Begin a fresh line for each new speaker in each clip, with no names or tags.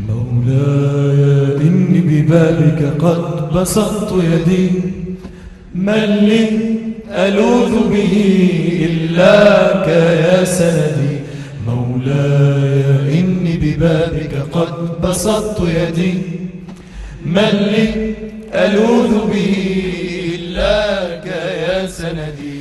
مولاي إني ببابك قد بسطت يدي، من لي ألوذ به إلاك يا سندي. مولاي إني ببابك قد بسطت يدي، من لي ألوذ به إلاك يا سندي.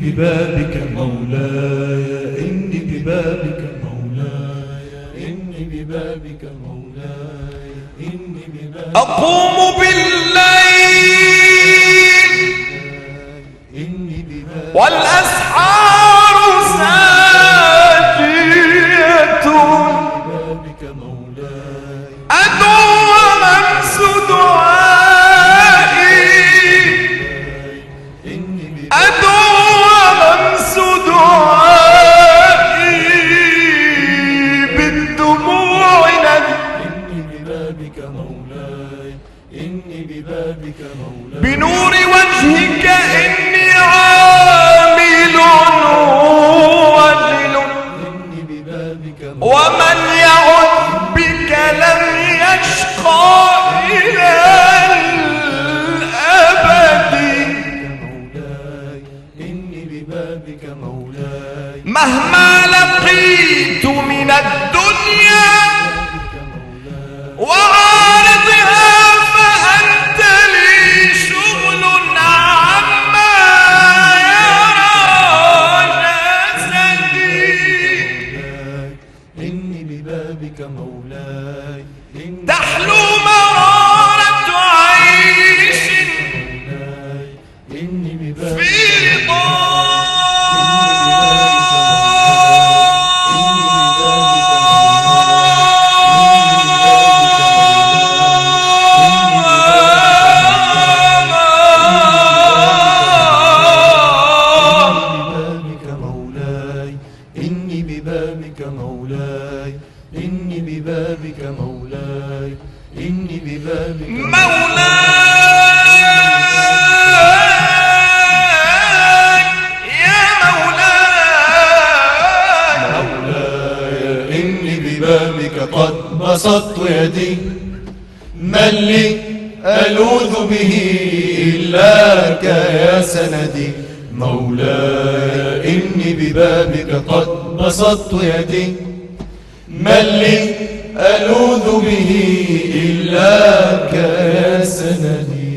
ببابك مولاي إني ببابك مولاي إني ببابك مولاي إني ببابك
أقوم بالليل والأسحار ساجية، أدعو وأنسى دعائي، أدعو دعائي بالدموع
إني ببابك مولاي إني ببابك مولاي
بنور وجهك إني عامل وجل،
إني ببابك
ومن يعد بك لم يشقى إلى الأبد.
ببابك مولاي
مهما لقيت من الدنيا وعارضها فأنت لي شغل عما يرى جسدي.
إني ببابك مولاي
تحلو مرارة عيش
إني ببابك
في
إني ببابك مولاي إني ببابك مولاي إني ببابك
مولاي يا مولاي.
مولاي إني ببابك قد بسطت يدي، من لي ألوذ به إلاك يا سندي. مولاي إني ببابك قد بسطت يدي، من لي ألوذ به إلاك يا سندي.